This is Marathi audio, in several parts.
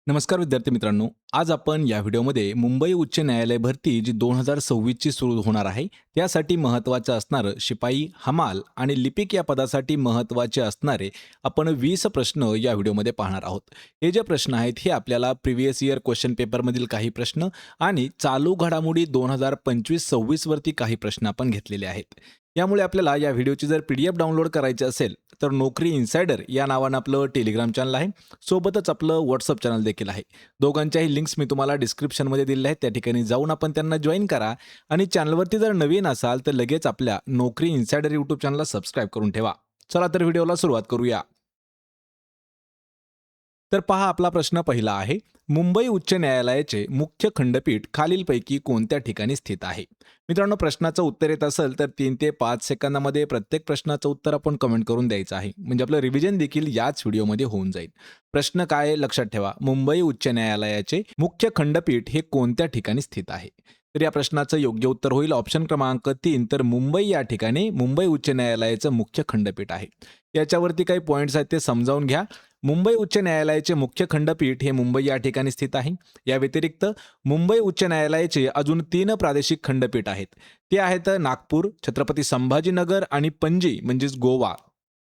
नमस्कार विद्यार्थी मित्रांनो. आज आपण या व्हिडिओमध्ये मुंबई उच्च न्यायालय भरती जी 2026 ची सुरू होणार आहे, त्यासाठी महत्त्वाचं असणारं शिपाई, हमाल आणि लिपिक या पदासाठी महत्त्वाचे असणारे आपण 20 प्रश्न या व्हिडिओमध्ये पाहणार आहोत. हे जे प्रश्न आहेत हे आपल्याला प्रिव्हियस इयर क्वेश्चन पेपरमधील काही प्रश्न आणि चालू घडामोडी 2025-26 वरती काही प्रश्न आपण घेतलेले आहेत. यामुळे आपल्याला या व्हिडिओची जर PDF डाउनलोड करायची असेल, तर नोकरी इन्सायडर या नावानं आपलं टेलिग्राम चॅनल आहे. सोबतच आपलं व्हॉट्सअप चॅनल देखील आहे. दोघांच्याही लिंक्स मी तुम्हाला डिस्क्रिप्शनमध्ये दिलेल्या आहेत. त्या ठिकाणी जाऊन आपण त्यांना जॉईन करा आणि चॅनलवरती जर नवीन असाल तर लगेच आपल्या नोकरी इन्सायडर यूट्यूब चॅनलला सबस्क्राईब करून ठेवा. चला तर व्हिडिओला सुरुवात करूया. तर पहा आपला प्रश्न पहिला आहे. मुंबई उच्च न्यायालयाचे मुख्य खंडपीठ खालीलपैकी कोणत्या ठिकाणी स्थित आहे? मित्रांनो, प्रश्नाचं उत्तर येत असेल तर 3 ते 5 सेकंदामध्ये प्रत्येक प्रश्नाचं उत्तर आपण कमेंट करून द्यायचं आहे. म्हणजे आपलं रिव्हिजन देखील याच व्हिडिओमध्ये होऊन जाईल. प्रश्न काय आहे लक्षात ठेवा. मुंबई उच्च न्यायालयाचे मुख्य खंडपीठ हे कोणत्या ठिकाणी स्थित आहे? तर या प्रश्नाचं योग्य उत्तर होईल ऑप्शन क्रमांक 3. तर मुंबई या ठिकाणी मुंबई उच्च न्यायालयाचं मुख्य खंडपीठ आहे. याच्यावरती काही पॉईंट्स आहेत ते समजावून घ्या. मुंबई उच्च न्यायालयाचे मुख्य खंडपीठ हे मुंबई या ठिकाणी स्थित आहे. या व्यतिरिक्त मुंबई उच्च न्यायालयाचे अजून 3 प्रादेशिक खंडपीठ आहेत. ते आहेत नागपूर, छत्रपती संभाजीनगर आणि पणजी म्हणजेच गोवा.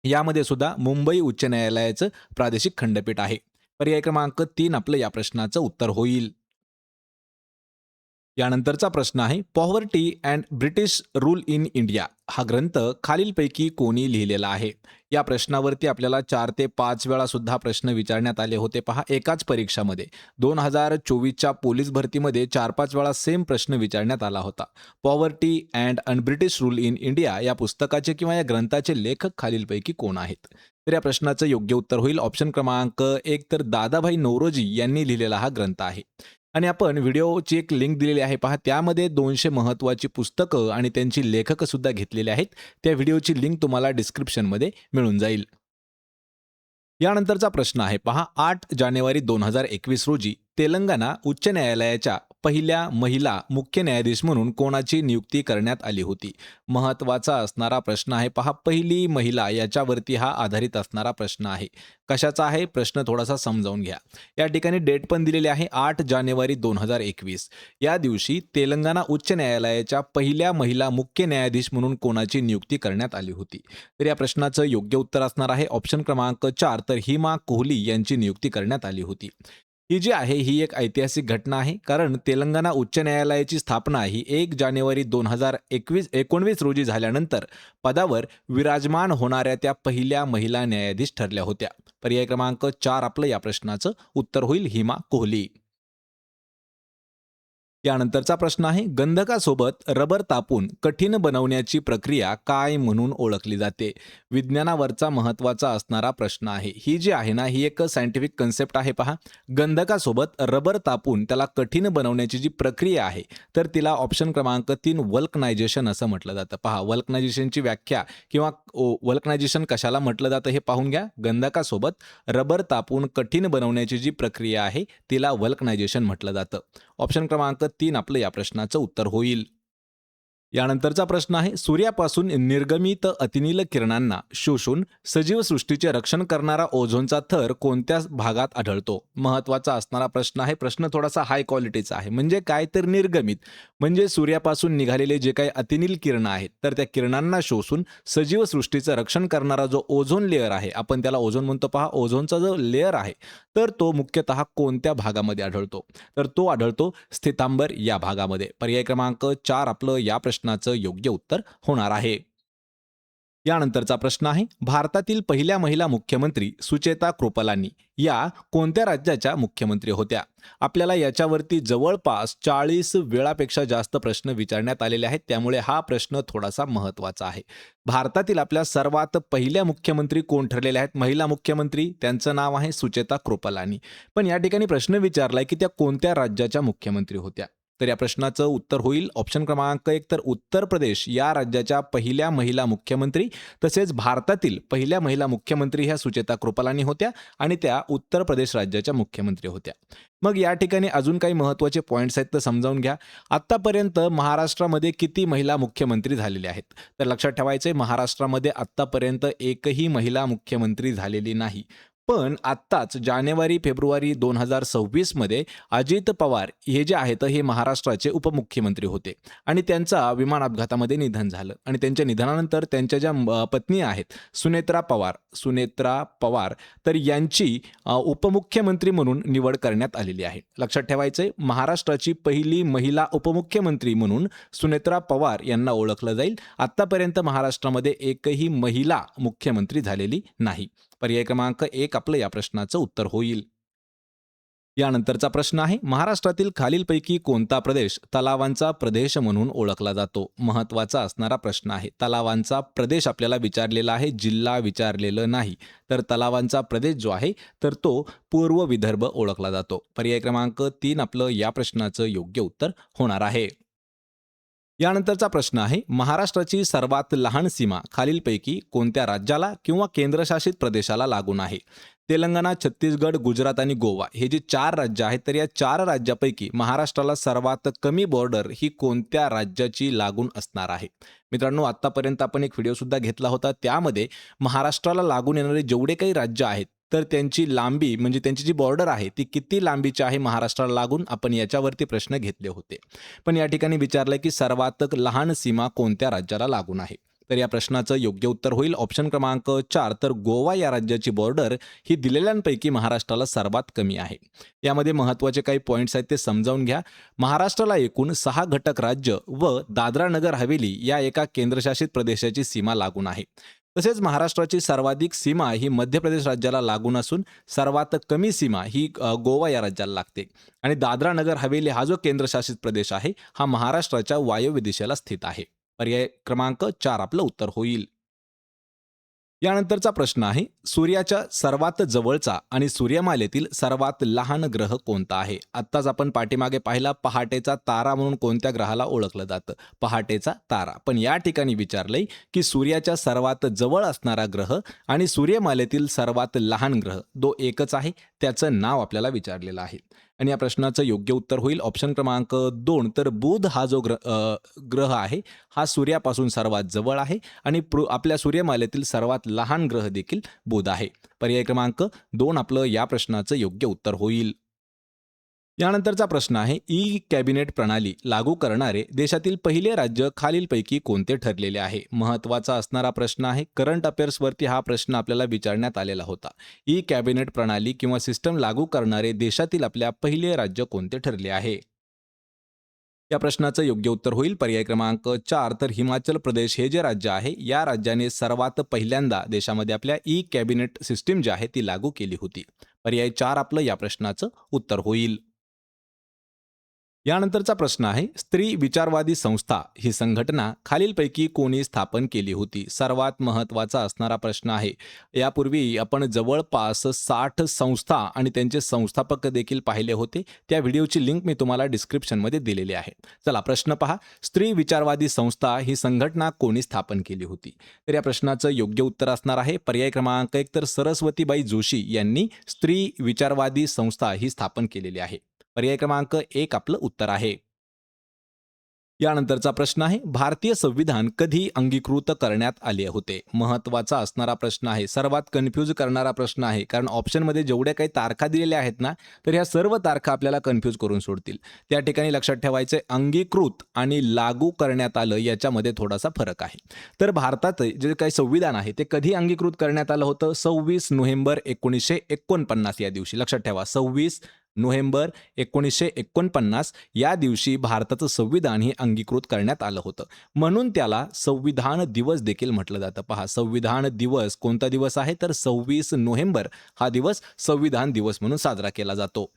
यामध्ये सुद्धा मुंबई उच्च न्यायालयाचं प्रादेशिक खंडपीठ आहे. पर्याय क्रमांक 3 आपलं या प्रश्नाचं उत्तर होईल. यानंतरचा प्रश्न आहे. Poverty and British rule in India हा ग्रंथ खालीलपैकी कोणी लिहिलेला आहे? या प्रश्नावरती आपल्याला 4 ते 5 वेळा सुद्धा प्रश्न विचारण्यात आले होते. पहा, एकाच परीक्षामध्ये 2024च्या पोलीस भरतीमध्ये 4-5 वेळा सेम प्रश्न विचारण्यात आला होता. Poverty and British rule in India या पुस्तकाचे किंवा या ग्रंथाचे लेखक खालीलपैकी कोण आहेत? तर या प्रश्नाचं योग्य उत्तर होईल ऑप्शन क्रमांक 1. तर दादाभाई नौरोजी यांनी लिहिलेला हा ग्रंथ आहे. आणि आपण व्हिडिओची एक लिंक दिलेली आहे पहा, त्यामध्ये 200 महत्त्वाची पुस्तकं आणि त्यांची लेखक सुद्धा घेतलेले आहेत. त्या व्हिडिओची लिंक तुम्हाला डिस्क्रिप्शनमध्ये मिळून जाईल. यानंतरचा प्रश्न आहे पहा. 8 जानेवारी 2021 रोजी तेलंगणा उच्च न्यायालयाच्या पहिल्या महिला मुख्य न्यायाधीश म्हणून कोणाची नियुक्ती करण्यात आली होती? महत्त्वाचा असणारा प्रश्न आहे पहा. पहिली महिला याच्यावरती हा आधारित असणारा प्रश्न आहे. कशाचा आहे प्रश्न थोडासा समजावून घ्या. या ठिकाणी डेट पण दिलेली आहे 8 जानेवारी 2021. या दिवशी तेलंगणा उच्च न्यायालयाच्या पहिल्या महिला मुख्य न्यायाधीश म्हणून कोणाची नियुक्ती करण्यात आली होती? तर या प्रश्नाचं योग्य उत्तर असणार आहे ऑप्शन क्रमांक 4. तर हिमा कोहली यांची नियुक्ती करण्यात आली होती. ही जी आहे ही एक ऐतिहासिक घटना आहे, कारण तेलंगणा उच्च न्यायालयाची स्थापना ही 1 जानेवारी 2019 रोजी झाल्यानंतर पदावर विराजमान होणाऱ्या त्या पहिल्या महिला न्यायाधीश ठरल्या होत्या. पर्याय क्रमांक 4 आपलं या प्रश्नाचं उत्तर होईल हिमा कोहली. यानंतरचा प्रश्न आहे. गंधकासोबत रबर तापून कठीण बनवण्याची प्रक्रिया काय म्हणून ओळखली जाते? विज्ञानावरचा महत्त्वाचा असणारा प्रश्न आहे. ही जी आहे ना, ही एक सायंटिफिक कन्सेप्ट आहे पहा. गंधकासोबत रबर तापून त्याला कठीण बनवण्याची जी प्रक्रिया आहे, तर तिला ऑप्शन क्रमांक 3 वल्कनायझेशन असं म्हटलं जातं. पहा, वल्कनायझेशनची व्याख्या किंवा वल्कनायझेशन कशाला म्हटलं जातं हे पाहून घ्या. गंधकासोबत रबर तापून कठीण बनवण्याची जी प्रक्रिया आहे तिला वल्कनायझेशन म्हटलं जातं. ऑप्शन क्रमांक 3 आपलं या प्रश्नाचं उत्तर होईल. यानंतरचा प्रश्न आहे. सूर्यापासून निर्गमित अतिनील किरणांना शोषून सजीव सृष्टीचे रक्षण करणारा ओझोनचा थर कोणत्या भागात आढळतो? महत्त्वाचा असणारा प्रश्न आहे. प्रश्न थोडासा हाय क्वालिटीचा आहे. म्हणजे काय तर निर्गमित म्हणजे सूर्यापासून निघालेले जे काही अतिनील किरण आहेत, तर त्या किरणांना शोषून सजीव सृष्टीचं रक्षण करणारा जो ओझोन लेअर आहे, आपण त्याला ओझोन म्हणतो पहा, ओझोनचा जो लेअर आहे तर तो मुख्यतः कोणत्या भागामध्ये आढळतो? तर तो आढळतो स्थितांबर या भागामध्ये. पर्याय क्रमांक 4 आपलं या प्रश्नाचं योग्य उत्तर होणार आहे. यानंतरचा प्रश्न आहे. भारतातील पहिल्या महिला मुख्यमंत्री सुचेता कृपलानी या कोणत्या राज्याच्या मुख्यमंत्री होत्या? आपल्याला याच्यावरती जवळपास 40 वेळापेक्षा जास्त प्रश्न विचारण्यात आलेले आहेत, त्यामुळे हा प्रश्न थोडासा महत्त्वाचा आहे. भारतातील आपल्या सर्वात पहिल्या मुख्यमंत्री कोण ठरलेल्या आहेत? महिला मुख्यमंत्री, त्यांचं नाव आहे सुचेता कृपलानी. पण या ठिकाणी प्रश्न विचारलाय की त्या कोणत्या राज्याच्या मुख्यमंत्री होत्या? तर या प्रश्नाचं उत्तर होईल ऑप्शन क्रमांक 1. तर उत्तर प्रदेश या राज्याच्या पहिल्या महिला मुख्यमंत्री. तसेच भारतातील पहिल्या महिला मुख्यमंत्री ह्या सुचेता कृपलानी होत्या आणि त्या उत्तर प्रदेश राज्याच्या मुख्यमंत्री होत्या. मग या ठिकाणी अजून काही महत्त्वाचे पॉईंट्स आहेत तर समजावून घ्या. आत्तापर्यंत महाराष्ट्रामध्ये किती महिला मुख्यमंत्री झालेल्या आहेत? तर लक्षात ठेवायचे, महाराष्ट्रामध्ये आत्तापर्यंत एकही महिला मुख्यमंत्री झालेली नाही. पण आत्ताच जानेवारी फेब्रुवारी 2026 मध्ये अजित पवार हे जे आहेत हे महाराष्ट्राचे उपमुख्यमंत्री होते आणि त्यांचा विमान अपघातामध्ये निधन झालं आणि त्यांच्या निधनानंतर त्यांच्या ज्या पत्नी आहेत सुनेत्रा पवार तर यांची उपमुख्यमंत्री म्हणून निवड करण्यात आलेली आहे. लक्षात ठेवायचंय, महाराष्ट्राची पहिली महिला उपमुख्यमंत्री म्हणून सुनेत्रा पवार यांना ओळखलं जाईल. आत्तापर्यंत महाराष्ट्रामध्ये एकही महिला मुख्यमंत्री झालेली नाही. पर्याय क्रमांक 1 आपलं या प्रश्नाचं उत्तर होईल. यानंतरचा प्रश्न आहे, महाराष्ट्रातील खालीलपैकी कोणता प्रदेश तलावांचा प्रदेश म्हणून ओळखला जातो? महत्त्वाचा असणारा प्रश्न आहे. तलावांचा प्रदेश आपल्याला विचारलेला आहे, जिल्हा विचारलेलं नाही. तर तलावांचा प्रदेश जो आहे तर तो पूर्व विदर्भ ओळखला जातो. पर्याय क्रमांक 3 आपलं या प्रश्नाचं योग्य उत्तर होणार आहे. यानंतरचा प्रश्न आहे, महाराष्ट्राची सर्वात लहान सीमा खालीलपैकी कोणत्या राज्याला किंवा केंद्रशासित प्रदेशाला लागून आहे? तेलंगणा, छत्तीसगड, गुजरात आणि गोवा हे जे 4 राज्य आहेत तर या 4 राज्यापैकी महाराष्ट्राला सर्वात कमी बॉर्डर ही कोणत्या राज्याची लागून असणार आहे? मित्रांनो, आत्तापर्यंत आपण एक व्हिडिओ सुद्धा घेतला होता, त्यामध्ये महाराष्ट्राला लागून येणारे जेवढे काही राज्य आहेत तर त्यांची लांबी म्हणजे त्यांची जी बॉर्डर आहे ती किती लांबीची आहे महाराष्ट्राला लागून, आपण याच्यावरती प्रश्न घेतले होते. पण या ठिकाणी विचारलं की सर्वात लहान सीमा कोणत्या राज्याला लागून आहे? तर या प्रश्नाचं योग्य उत्तर होईल ऑप्शन क्रमांक 4, तर गोवा या राज्याची बॉर्डर ही दिलेल्यांपैकी महाराष्ट्राला सर्वात कमी आहे. यामध्ये महत्त्वाचे काही पॉईंट्स आहेत ते समजावून घ्या. महाराष्ट्राला एकूण 6 घटक राज्य व दादरा नगर हवेली या एका केंद्रशासित प्रदेशाची सीमा लागून आहे. तसेच महाराष्ट्राची सर्वाधिक सीमा ही मध्य प्रदेश राज्याला लागून असून सर्वात कमी सीमा ही गोवा या राज्याला लागते आणि दादरा नगर हवेली हा जो केंद्रशासित प्रदेश आहे हा महाराष्ट्राच्या वायव्य दिशेला स्थित आहे. पर्याय क्रमांक 4 आपलं उत्तर होईल. यानंतरचा प्रश्न आहे, सूर्याच्या सर्वात जवळचा आणि सूर्यमालेतील सर्वात लहान ग्रह कोणता आहे? आत्ताच आपण पाठीमागे पाहिला पहाटेचा तारा म्हणून कोणत्या ग्रहाला ओळखलं जातं? पहाटेचा तारा. पण या ठिकाणी विचारलंय की सूर्याच्या सर्वात जवळ असणारा ग्रह आणि सूर्यमालेतील सर्वात लहान ग्रह एकच आहे, त्याचं नाव आपल्याला विचारलेलं आहे. आणि या प्रश्नाचं योग्य उत्तर होईल ऑप्शन क्रमांक 2, तर बुध हा जो ग्रह आहे हा सूर्यापासून सर्वात जवळ आहे आणि आपल्या सूर्यमालेतील सर्वात लहान ग्रह देखील बुध आहे. पर्याय क्रमांक 2 आपलं या प्रश्नाचं योग्य उत्तर होईल. यानंतरचा प्रश्न आहे, ई कॅबिनेट प्रणाली लागू करणारे देशातील पहिले राज्य खालीलपैकी कोणते ठरलेले आहे? महत्त्वाचा असणारा प्रश्न आहे. करंट अफेअर्सवरती हा प्रश्न आपल्याला विचारण्यात आलेला होता. ई कॅबिनेट प्रणाली किंवा सिस्टम लागू करणारे देशातील आपल्या पहिले राज्य कोणते ठरले आहे? या प्रश्नाचं योग्य उत्तर होईल पर्याय क्रमांक 4, तर हिमाचल प्रदेश हे जे राज्य आहे या राज्याने सर्वात पहिल्यांदा देशामध्ये आपल्या ई कॅबिनेट सिस्टीम जी आहे ती लागू केली होती. पर्याय 4 आपलं या प्रश्नाचं उत्तर होईल. यानंतरचा प्रश्न आहे, स्त्री विचारवादी संस्था ही संघटना खालीलपैकी कोणी स्थापन केली होती? सर्वात महत्त्वाचा असणारा प्रश्न आहे. यापूर्वी आपण जवळपास 60 संस्था आणि त्यांचे संस्थापक देखील पाहिले होते. त्या व्हिडिओची लिंक मी तुम्हाला डिस्क्रिप्शनमध्ये दिलेली आहे. चला प्रश्न पहा, स्त्री विचारवादी संस्था ही संघटना कोणी स्थापन केली होती? तर या प्रश्नाचं योग्य उत्तर असणार आहे पर्याय क्रमांक 1, तर सरस्वतीबाई जोशी यांनी स्त्री विचारवादी संस्था ही स्थापन केलेली आहे. पर्याय क्रमांक 1 आपलं उत्तर आहे. यानंतरचा प्रश्न आहे, भारतीय संविधान कधी अंगीकृत करण्यात आले होते? महत्त्वाचा असणारा प्रश्न आहे. सर्वात कन्फ्यूज करणारा प्रश्न आहे, कारण ऑप्शनमध्ये जेवढ्या काही तारखा दिलेल्या आहेत ना तर ह्या सर्व तारखा आपल्याला कन्फ्यूज करून सोडतील. त्या ठिकाणी लक्षात ठेवायचं आहे, अंगीकृत आणि लागू करण्यात आलं याच्यामध्ये थोडासा फरक आहे. तर भारतात जे काही संविधान आहे ते कधी अंगीकृत करण्यात आलं होतं? 26 नोव्हेंबर 1949 या दिवशी. लक्षात ठेवा, 26 नोव्हेंबर 1949 या दिवशी भारताचं संविधान हे अंगीकृत करण्यात आलं होतं. म्हणून त्याला संविधान दिवस देखील म्हटलं जातं. पहा, संविधान दिवस कोणता दिवस आहे? तर 26 नोव्हेंबर हा दिवस संविधान दिवस म्हणून साजरा केला जातो.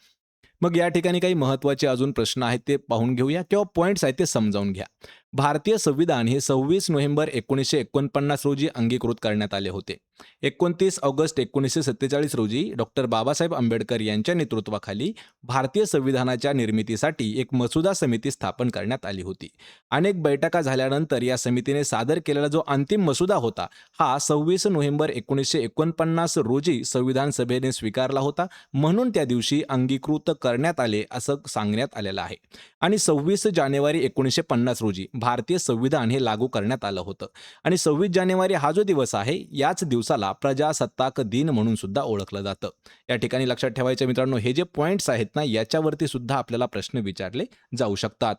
मग या ठिकाणी काही महत्त्वाचे अजून प्रश्न आहेत ते पाहून घेऊया किंवा पॉईंट्स आहेत ते समजावून घ्या. भारतीय संविधान हे 26 नोव्हेंबर 1949 रोजी अंगीकृत करण्यात आले होते. 29 ऑगस्ट 1947 रोजी डॉक्टर बाबासाहेब आंबेडकर यांच्या नेतृत्वाखाली भारतीय संविधानाच्या निर्मितीसाठी एक मसुदा समिती स्थापन करण्यात आली होती. अनेक बैठका झाल्यानंतर या समितीने सादर केलेला जो अंतिम मसुदा होता हा 26 नोव्हेंबर 1949 रोजी संविधान सभेने स्वीकारला होता. म्हणून त्या दिवशी अंगीकृत करण्यात आले असं सांगण्यात आलेलं आहे. आणि 26 जानेवारी 1950 रोजी भारतीय संविधान हे लागू करण्यात आलं होतं. आणि 26 जानेवारी हा जो दिवस आहे याच दिवसाला प्रजासत्ताक दिन म्हणून सुद्धा ओळखलं जातं. या ठिकाणी लक्षात ठेवायचे मित्रांनो, हे जे पॉइंट्स आहेत ना, याच्यावरती सुद्धा आपल्याला प्रश्न विचारले जाऊ शकतात.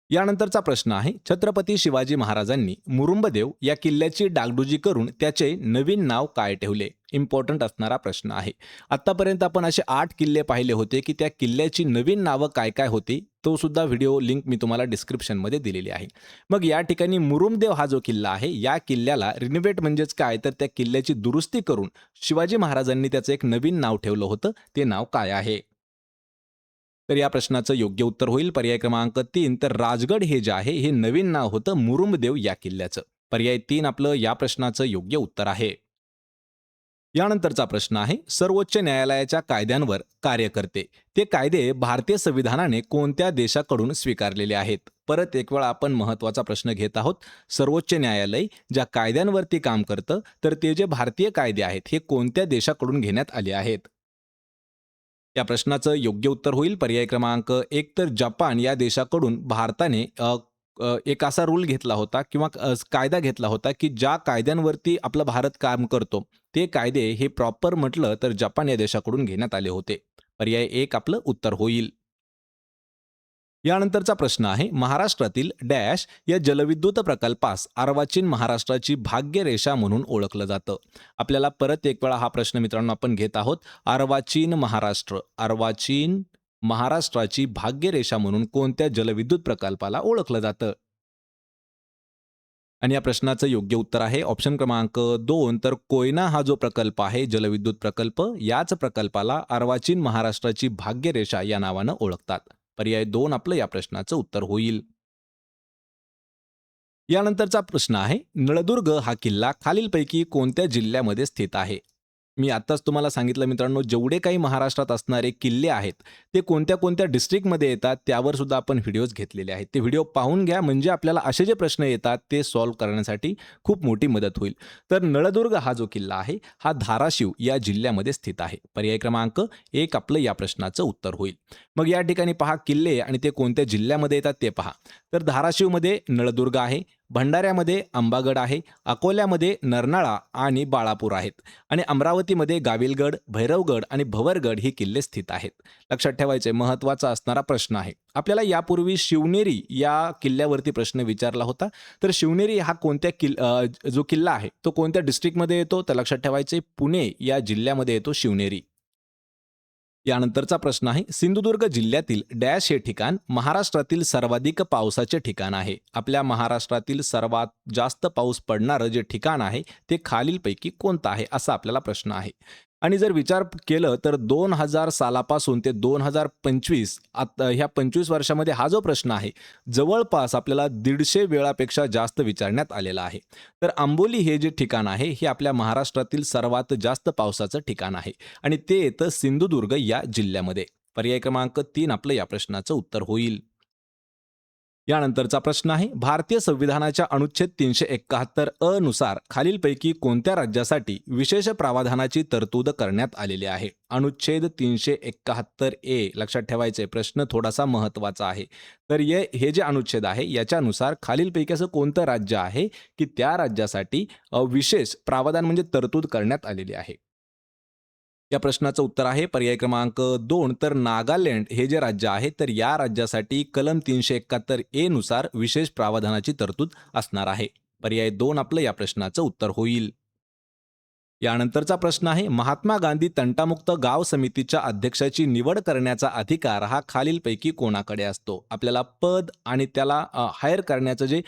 यानंतरचा प्रश्न आहे, छत्रपती शिवाजी महाराजांनी मुरुंबदेव या किल्ल्याची डागडुजी करून त्याचे नवीन नाव काय ठेवले? इम्पॉर्टंट असणारा प्रश्न आहे. आतापर्यंत आपण असे 8 किल्ले पाहिले होते की त्या किल्ल्याची नवीन नावं काय काय होती, तो सुद्धा व्हिडिओ लिंक मी तुम्हाला डिस्क्रिप्शनमध्ये दिलेली आहे. मग या ठिकाणी मुरुंबदेव हा जो किल्ला आहे, या किल्ल्याला रिनोव्हेट म्हणजेच काय, तर त्या किल्ल्याची दुरुस्ती करून शिवाजी महाराजांनी त्याचं एक नवीन नाव ठेवलं होतं. ते नाव काय आहे? तर या प्रश्नाचं योग्य उत्तर होईल पर्याय क्रमांक 3. तर राजगड हे जे आहे हे नवीन नाव होतं मुरुंबदेव या किल्ल्याचं. पर्याय 3 आपलं या प्रश्नाचं योग्य उत्तर आहे. यानंतरचा प्रश्न आहे, सर्वोच्च न्यायालयाच्या कायद्यांवर कार्य करते. ते कायदे भारतीय संविधानाने कोणत्या देशाकडून स्वीकारलेले आहेत? परत एक वेळा आपण महत्त्वाचा प्रश्न घेत आहोत. सर्वोच्च न्यायालय ज्या कायद्यांवरती काम करतं, तर ते जे भारतीय कायदे आहेत हे कोणत्या देशाकडून घेण्यात आले आहेत? या प्रश्नाचं योग्य उत्तर होईल पर्याय क्रमांक 1. तर जपान या देशाकडून भारताने एक असा रूल घेतला होता किंवा कायदा घेतला होता की ज्या कायद्यांवरती आपला भारत काम करतो, ते कायदे हे प्रॉपर म्हटलं तर जपान या देशाकडून घेण्यात आले होते. पर्याय 1 आपलं उत्तर होईल. यानंतरचा प्रश्न आहे, महाराष्ट्रातील डॅश या जलविद्युत प्रकल्पास अर्वाचीन महाराष्ट्राची भाग्यरेषा म्हणून ओळखलं जातं. आपल्याला परत एक वेळा हा प्रश्न मित्रांनो आपण घेत आहोत. अर्वाचीन महाराष्ट्र, अर्वाचीन महाराष्ट्राची भाग्यरेषा म्हणून कोणत्या जलविद्युत प्रकल्पाला ओळखलं जातं? आणि या प्रश्नाचं योग्य उत्तर आहे ऑप्शन क्रमांक 2. तर कोयना हा जो प्रकल्प आहे जलविद्युत प्रकल्प, याच प्रकल्पाला अर्वाचीन महाराष्ट्राची भाग्यरेषा या नावानं ओळखतात. पर्याय 2 आपलं या प्रश्नाचं उत्तर होईल. यानंतरचा प्रश्न आहे, नळदुर्ग हा किल्ला खालीलपैकी कोणत्या जिल्ह्यामध्ये स्थित आहे? मी आत्ताच तुम्हाला सांगितलं मित्रांनो, जेवढे काही महाराष्ट्रात असणारे किल्ले आहेत ते कोणत्या कोणत्या डिस्ट्रिक्टमध्ये येतात त्यावर सुद्धा आपण व्हिडिओज घेतलेले आहेत. ते व्हिडिओ पाहून घ्या, म्हणजे आपल्याला असे जे प्रश्न येतात ते सॉल्व्ह करण्यासाठी खूप मोठी मदत होईल. तर नळदुर्ग हा जो किल्ला आहे हा धाराशिव या जिल्ह्यामध्ये स्थित आहे. पर्याय क्रमांक 1 आपलं या प्रश्नाचं उत्तर होईल. मग या ठिकाणी पहा, किल्ले आणि ते कोणत्या जिल्ह्यामध्ये येतात ते पहा. तर धाराशिवमध्ये नळदुर्ग आहे, भंडाऱ्यामध्ये अंबागड आहे, अकोल्यामध्ये नरनाळा आणि बाळापूर आहेत आणि अमरावतीमध्ये गाविलगड, भैरवगड आणि भवरगड ही किल्ले स्थित आहेत. लक्षात ठेवायचे महत्त्वाचा असणारा प्रश्न आहे. आपल्याला यापूर्वी शिवनेरी या किल्ल्यावरती प्रश्न विचारला होता. तर शिवनेरी हा जो किल्ला आहे तो कोणत्या डिस्ट्रिक्टमध्ये येतो? तर लक्षात ठेवायचे पुणे या जिल्ह्यामध्ये येतो शिवनेरी. यानंतरचा प्रश्न आहे, सिंधुदुर्ग जिल्ह्यातील डॅश हे ठिकाण महाराष्ट्रातील सर्वाधिक पावसाचे ठिकाण आहे. आपल्या महाराष्ट्रातील सर्वात जास्त पाऊस पडणारं जे ठिकाण आहे ते खालीलपैकी कोणतं आहे, असा आपल्याला प्रश्न आहे. आणि जर विचार केलं तर 2000 सालापासून ते 2025 आता ह्या 25 वर्षामध्ये हा जो प्रश्न आहे जवळपास आपल्याला 150 वेळापेक्षा जास्त विचारण्यात आलेला आहे. तर आंबोली हे जे ठिकाण आहे हे आपल्या महाराष्ट्रातील सर्वात जास्त पावसाचं ठिकाण आहे आणि ते येतं सिंधुदुर्ग या जिल्ह्यामध्ये. पर्याय क्रमांक 3 आपलं या प्रश्नाचं उत्तर होईल. यानंतरचा प्रश्न आहे, भारतीय संविधानाच्या अनुच्छेद 371 अ नुसार खालीलपैकी कोणत्या राज्यासाठी विशेष प्रावधानाची तरतूद करण्यात आलेली आहे? अनुच्छेद 371 ए लक्षात ठेवायचे, प्रश्न थोडासा महत्त्वाचा आहे. तर हे जे अनुच्छेद आहे याच्यानुसार खालीलपैकी असं कोणतं राज्य आहे की त्या राज्यासाठी विशेष प्रावधान म्हणजे तरतूद करण्यात आलेली आहे? या प्रश्नाचं उत्तर आहे पर्याय क्रमांक 2. तर नागालँड हे जे राज्य आहे तर या राज्यासाठी कलम 371 ए नुसार विशेष प्रावधानाची तरतूद असणार आहे. पर्याय 2 आपलं या प्रश्नाचं उत्तर होईल. यानंतरचा प्रश्न आहे, महात्मा गांधी तंटामुक्त गाव समितीच्या अध्यक्षाची निवड करण्याचा अधिकार हा खालीलपैकी कोणाकडे असतो? आपल्याला पद आणि त्याला हायर करण्याचं जे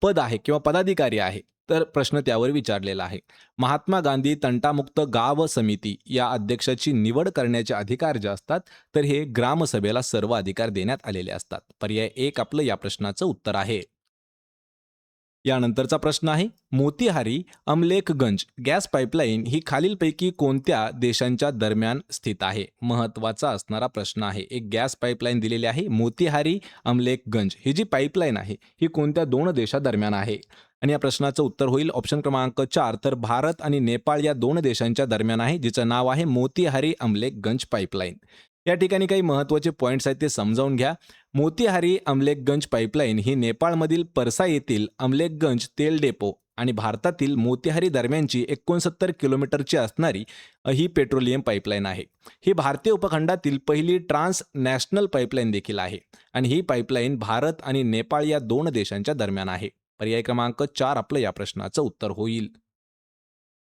पद आहे किंवा पदाधिकारी आहे, तर प्रश्न त्यावर विचारलेला आहे. महात्मा गांधी तंटामुक्त गाव समिती या अध्यक्षाची निवड करण्याचे अधिकार जे असतात तर हे ग्रामसभेला सर्व अधिकार देण्यात आलेले असतात. पर्याय 1 आपलं या प्रश्नाचं उत्तर आहे. यानंतरचा प्रश्न आहे, मोतीहारी अमलेखगंज गॅस पाईपलाईन ही खालीलपैकी कोणत्या देशांच्या दरम्यान स्थित आहे? महत्त्वाचा असणारा प्रश्न आहे. एक गॅस पाईपलाईन दिलेली आहे मोतीहारी अमलेखगंज. ही जी पाईपलाईन आहे ही कोणत्या 2 देशादरम्यान आहे? आणि या प्रश्नाचं उत्तर होईल ऑप्शन क्रमांक 4 तर भारत आणि नेपाळ या 2 देशांच्या दरम्यान आहे, जिचं नाव आहे मोतीहारी अमलेखगंज पाईपलाईन. या ठिकाणी काही महत्त्वाचे पॉइंट्स आहेत ते समजावून घ्या. मोतीहारी अमलेखगंज पाईपलाईन ही नेपाळमधील परसा येथील अमलेखगंज तेल डेपो आणि भारतातील मोतीहारी दरम्यानची 69 किलोमीटरची असणारी ही पेट्रोलियम पाईपलाईन आहे. ही भारतीय उपखंडातील पहिली ट्रान्स नॅशनल पाईपलाईन देखील आहे आणि ही पाईपलाईन भारत आणि नेपाळ या 2 देशांच्या दरम्यान आहे. पर्याय क्रमांक 4 आपलं या प्रश्नाचं उत्तर होईल.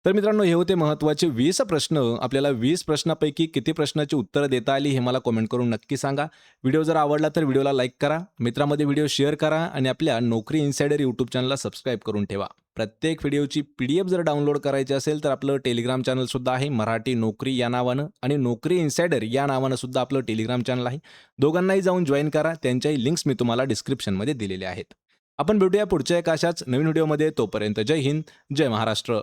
तर मित्रांनो, हे होते महत्त्वाचे 20 प्रश्न. आपल्याला 20 प्रश्नापैकी किती प्रश्नाची उत्तरं देता आली हे मला कमेंट करून नक्की सांगा. व्हिडिओ जर आवडला तर व्हिडिओला लाईक करा, मित्रांमध्ये व्हिडिओ शेअर करा आणि आपल्या नोकरी इन्साइडर यूट्यूब चॅनलला सबस्क्राईब करून ठेवा. प्रत्येक व्हिडिओची PDF जर डाउनलोड करायची असेल तर आपलं टेलिग्राम चॅनलसुद्धा आहे मराठी नोकरी या नावानं आणि नोकरी इन्साइडर या नावानं सुद्धा आपलं टेलिग्राम चॅनल आहे. दोघांनाही जाऊन जॉईन करा. त्यांच्याही लिंक्स मी तुम्हाला डिस्क्रिप्शनमध्ये दिलेले आहेत. आपण भेटूया पुढच्या एका अशाच नवीन व्हिडिओमध्ये. तोपर्यंत जय हिंद, जय महाराष्ट्र.